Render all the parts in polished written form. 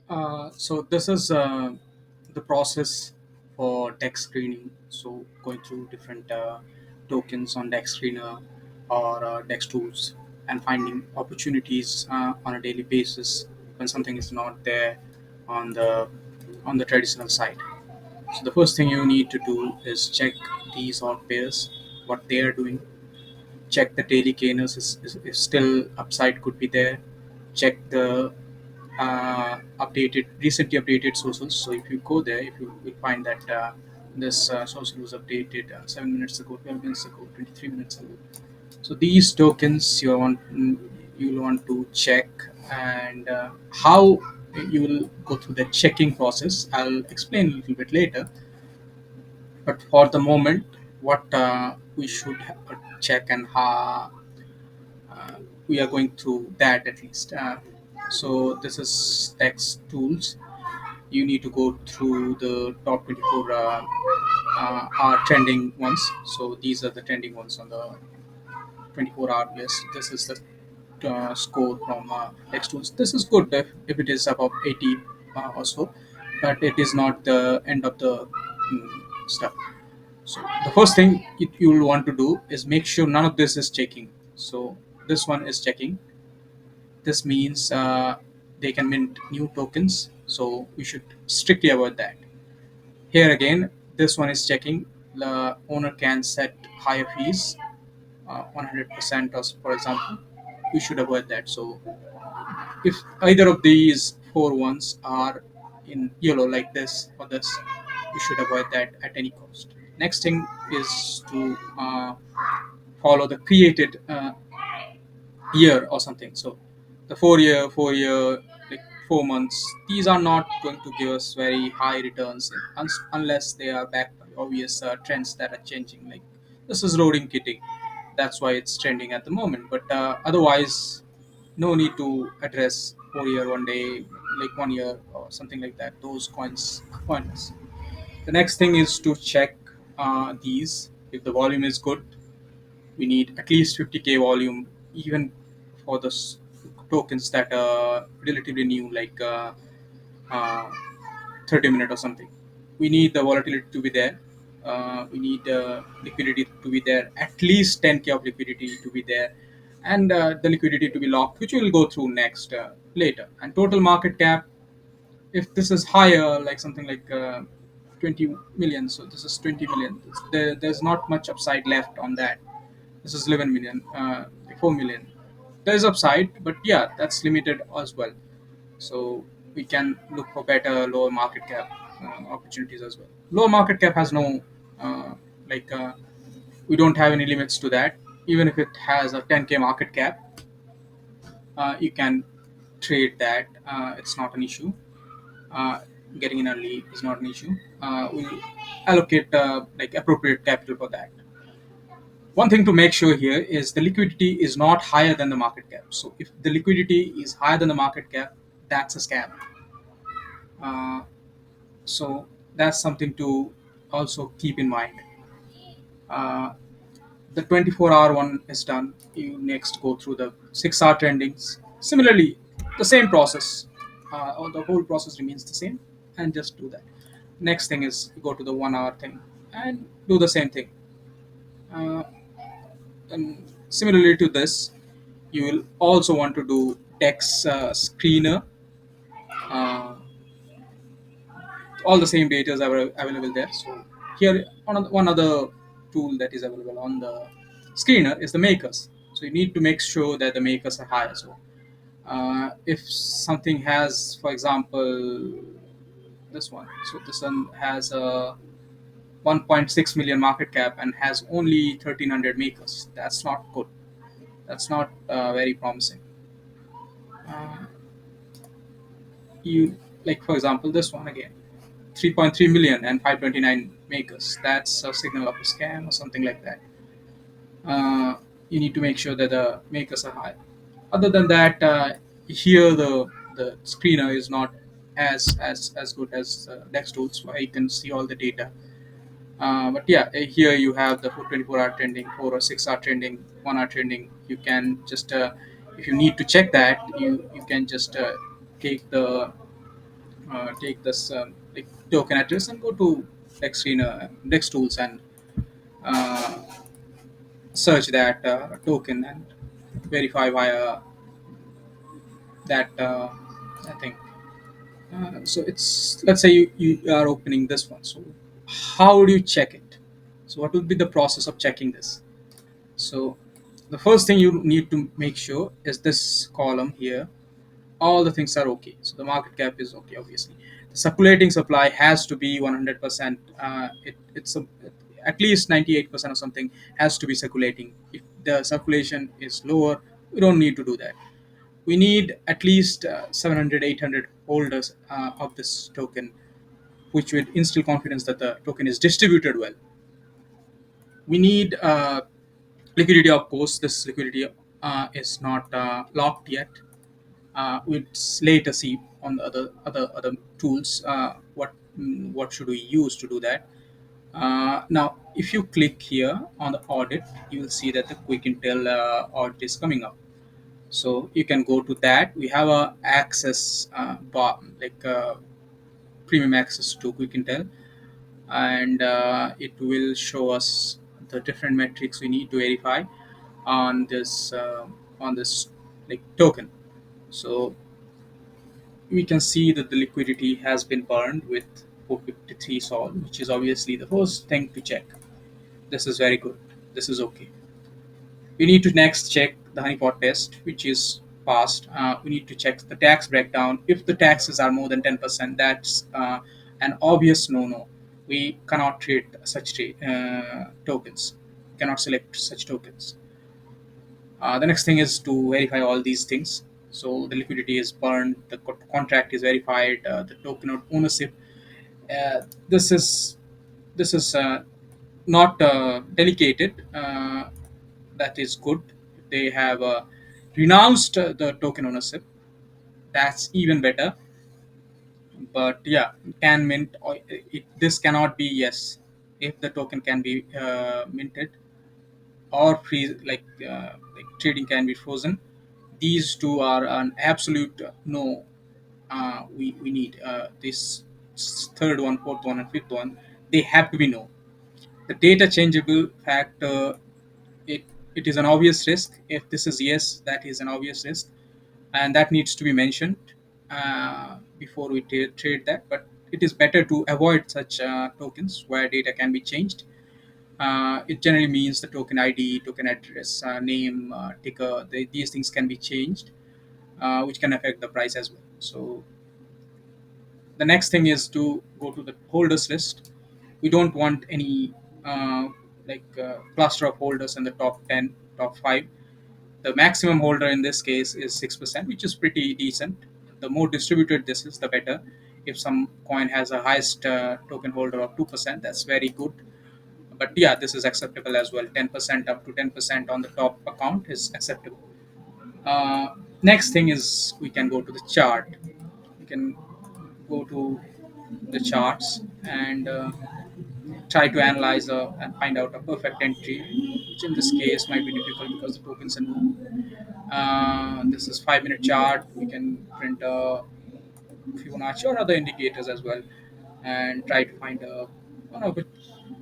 So this is the process for dex screening. So going through different tokens on dex screener or dex tools and finding opportunities on a daily basis when something is not there on the traditional side. So the first thing you need to do is check these odd pairs, what they are doing. Check the daily gainers is still upside could be there. Check the recently updated socials. So if you go there, if you will find that this social was updated 7 minutes ago, 12 minutes ago, 23 minutes ago. So these tokens you will want to check, and how you will go through the checking process. I'll explain a little bit later, but for the moment, what we should check and how we are going through that at least. So this is text tools. You need to go through the top 24 are trending ones. So these are the trending ones on the 24-hour list. This is the score from text tools. This is good if it is above 80 or so, but it is not the end of the stuff. So the first thing you will want to do is make sure none of this is checking. So this one is checking. This means they can mint new tokens. So we should strictly avoid that. Here again, this one is checking. The owner can set higher fees, 100% or for example. We should avoid that. So if either of these four ones are in yellow like this or this, we should avoid that at any cost. Next thing is to follow the created year or something. So the 4 year, like 4 months, these are not going to give us very high returns unless they are backed by obvious trends that are changing. Like this is roaring kitty, that's why it's trending at the moment. But otherwise, no need to address 4 year, 1 day, like 1 year or something like that. Those coins are pointless. The next thing is to check these. If the volume is good, we need at least 50k volume, even for the tokens that are relatively new, like uh, 30 minute or something. We need the volatility to be there. We need liquidity to be there, at least 10k of liquidity to be there, and the liquidity to be locked, which we will go through next later. And total market cap, if this is higher, like something like 20 million, so this is 20 million. There's not much upside left on that. This is 11 million, 4 million. There's upside, but yeah, that's limited as well. So we can look for better lower market cap opportunities as well. Lower market cap has no like we don't have any limits to that. Even if it has a 10k market cap, you can trade that. It's not an issue. uh, Getting in early is not an issue. We'll allocate like appropriate capital for that. One thing to make sure here is the liquidity is not higher than the market cap. So if the liquidity is higher than the market cap, that's a scam. Uh, so that's something to also keep in mind. Uh, the 24-hour one is done. You next go through the 6 hour trendings. Similarly, the same process, or the whole process remains the same, and just do that. Next thing is you go to the 1 hour thing and do the same thing. Uh, and similarly to this, you will also want to do text screener. Uh, all the same data is available there. So here, one other tool that is available on the screener is the makers. So you need to make sure that the makers are high. So if something has, for example, this one. So this one has a 1.6 million market cap and has only 1300 makers. That's not good. That's not very promising. Uh, you like, for example, this one again, 3.3 million and 529 makers. That's a signal of a scam or something like that. You need to make sure that the makers are high. Other than that, here the screener is not as good as Dex tools, where you can see all the data. But yeah, here you have the 24-hour trending, 4 or 6 hour trending, 1 hour trending. You can just if you need to check that, you can just take the take this like token address and go to Dex tools and uh, search that token and verify via that thing. So it's, let's say you are opening this one. So how do you check it? So what would be the process of checking this? So the first thing you need to make sure is this column here. All the things are okay. So the market cap is okay, obviously. The circulating supply has to be 100%. It's at least 98% or something has to be circulating. If the circulation is lower, we don't need to do that. We need at least 700, 800 holders of this token, which would instill confidence that the token is distributed well. We need liquidity, of course. This liquidity is not locked yet. We'd later see on the other tools what should we use to do that. Now, if you click here on the audit, you will see that the quick intel audit is coming up. So you can go to that. We have a access bar, like premium access to quick intel, and it will show us the different metrics we need to verify on this like token. So we can see that the liquidity has been burned with 453 sol, which is obviously the first thing to check. This is very good. This is okay. We need to next check the honeypot test, which is passed. We need to check the tax breakdown. If the taxes are more than 10%, that's an obvious no-no. We cannot trade such tokens. Cannot select such tokens. The next thing is to verify all these things. So the liquidity is burned, the contract is verified, the token of ownership. Uh, this is this is not delegated. That is good. They have renounced the token ownership. That's even better. But yeah, can mint or this cannot be yes. If the token can be minted or freeze, like trading can be frozen. These two are an absolute no. We need this third one, fourth one, and fifth one. They have to be no. The data changeable factor, it it is an obvious risk. If this is yes, that is an obvious risk, and that needs to be mentioned before we trade that. But it is better to avoid such tokens where data can be changed. It generally means the token ID, token address, name, ticker. These things can be changed, which can affect the price as well. So the next thing is to go to the holders list. We don't want any cluster of holders in the top 10, top 5. The maximum holder in this case is 6%, which is pretty decent. The more distributed this is, the better. If some coin has a highest token holder of 2%, that's very good. But yeah, this is acceptable as well. 10% up to 10% on the top account is acceptable. Next thing is we can go to the chart. We can go to the charts and try to analyze and find out a perfect entry, which in this case might be difficult because the tokens are new. This is 5 minute chart. We can print a Fibonacci or other indicators as well, and try to find a one of it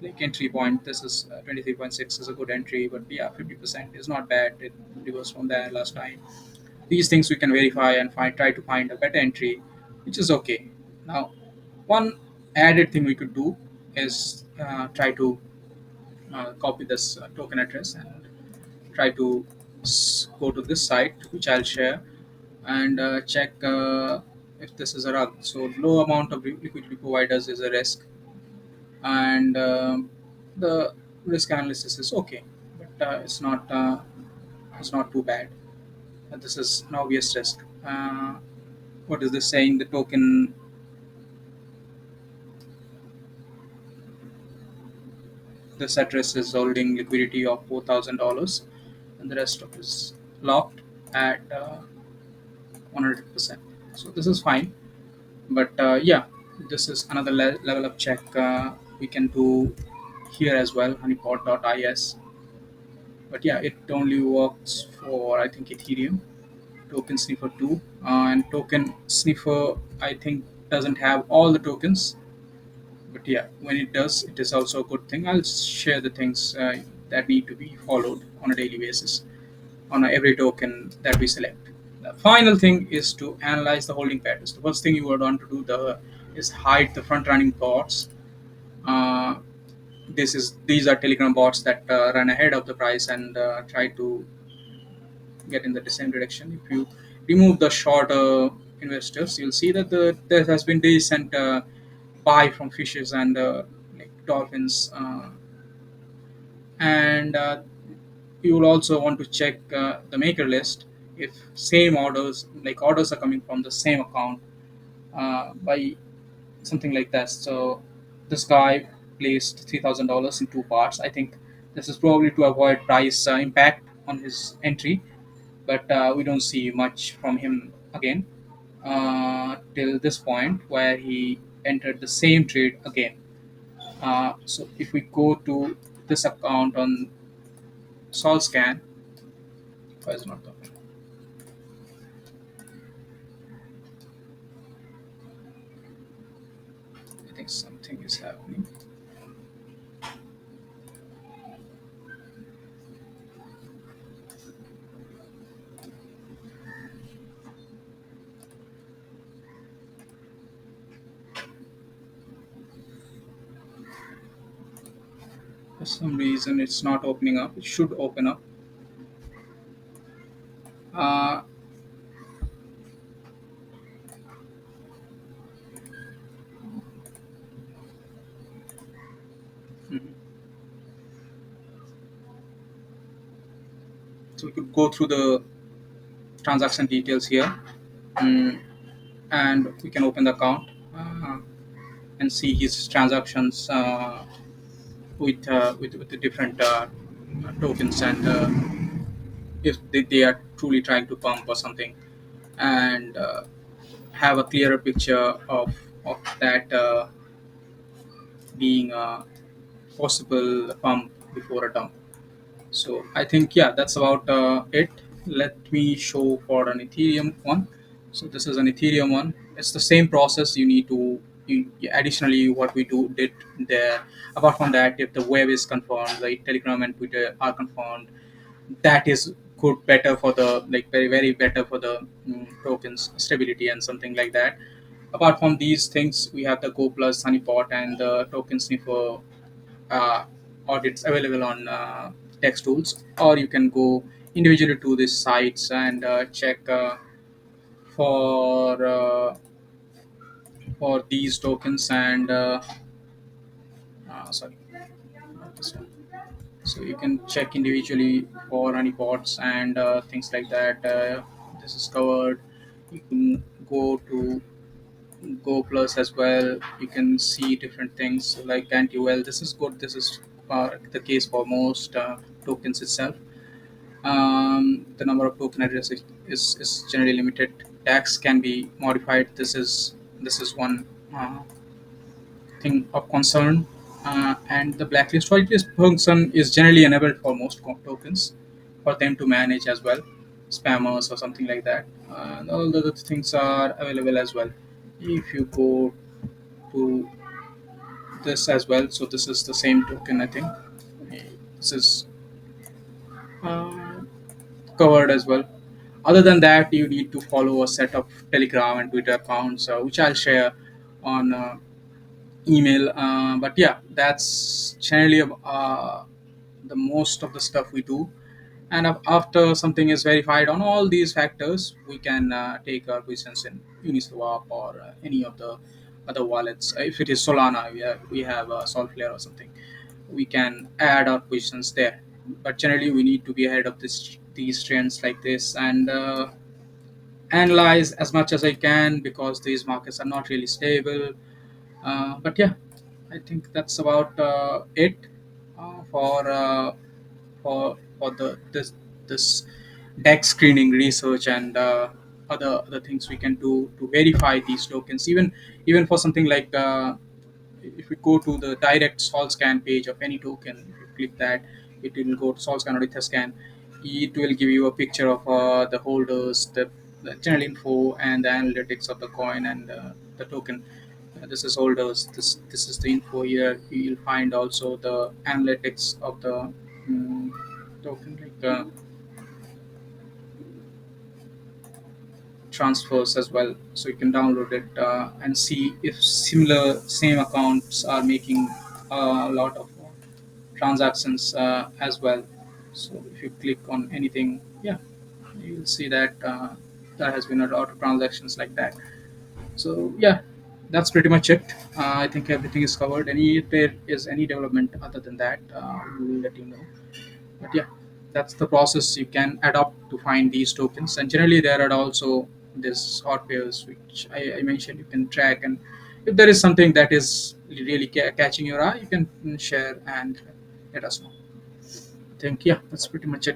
like entry point. This is 23.6 is a good entry, but yeah, 50% is not bad. It reversed from there last time. These things we can verify and try to find a better entry, which is okay. Now, one added thing we could do is try to copy this token address and try to go to this site, which I'll share, and check if this is a rug. So low amount of liquidity providers is a risk, and the risk analysis is okay, but it's not too bad. This is an obvious risk. What is this saying? The token, this address is holding liquidity of $4,000, and the rest of it is locked at 100%. So this is fine. But yeah, this is another level of check we can do here as well, honeypot.is. But yeah, it only works for, I think, Ethereum, token sniffer 2, and token sniffer, I think doesn't have all the tokens, but yeah, when it does, it is also a good thing. I'll share the things that need to be followed on a daily basis on every token that we select. The final thing is to analyze the holding patterns. The first thing you would want to do is hide the front running bots. uh, these are Telegram bots that run ahead of the price and try to get in the same direction. If you remove the shorter investors, you'll see that there has been decent buy from fishes and like dolphins, and you will also want to check the maker list if same orders are coming from the same account by something like that. So this guy placed $3,000 in two parts. I think this is probably to avoid price impact on his entry, but we don't see much from him again till this point where he entered the same trade again. So if we go to this account on SolScan, why is it not open? I think something is happening. For some reason, it's not opening up. It should open up. Uh, mhm. So we could go through the transaction details here, mm, and we can open the account and see his transactions with the different tokens, and if they are truly trying to pump or something, and have a clearer picture of that being a possible pump before a dump. So I think, yeah, that's about it. Let me show for an Ethereum one. So this is an Ethereum one. It's the same process. You need to additionally what we did there. Apart from that, if the web is confirmed, the Telegram and Twitter are confirmed, that is good, better for the like very very better for the tokens stability and something like that. Apart from these things, we have the Go Plus, Honeypot, and the token sniffer uh, audits available on text tools, or you can go individually to these sites and check for uh, for these tokens and sorry, not this one. So you can check individually for any pots and things like that. This is covered. You can go to Go Plus as well. You can see different things like anti-well. This is good. This is the case for most tokens itself. The number of token addresses is generally limited. Tax can be modified. This is one thing of concern. And the blacklist whitelist function is generally enabled for most tokens for them to manage as well, spammers or something like that. And all the other things are available as well. If you go to this as well, so this is the same token, I think. This is uh, covered as well. Other than that, you need to follow a set of Telegram and Twitter accounts, which I'll share on email. But yeah, that's generally the most of the stuff we do. And after something is verified on all these factors, we can take our positions in Uniswap or any of the other wallets. If it is Solana, we have Solflare or something. We can add our positions there. But generally, we need to be ahead of these trends like this and analyze as much as I can because these markets are not really stable. But yeah, I think that's about it for this deck screening research and other things we can do to verify these tokens. Even for something like if we go to the direct sol scan page of any token, if you click that, it will go to sol scan or etherscan. It will give you a picture of the holders, the the channel info and the analytics of the coin and the token. This is holders. This is the info here. You'll find also the analytics of the mm, token, like transfers as well. So you can download it and see if similar same accounts are making a lot of transactions as well. So if you click on anything, yeah, you'll see that there has been a lot of transactions like that. So yeah, that's pretty much it. I think everything is covered. Any if there is any development other than that, we'll let you know. But yeah, that's the process you can adopt to find these tokens. And generally, there are also this hot pairs which I mentioned. You can track, and if there is something that is really catching your eye, you can share and let us know. I think yeah, that's pretty much it.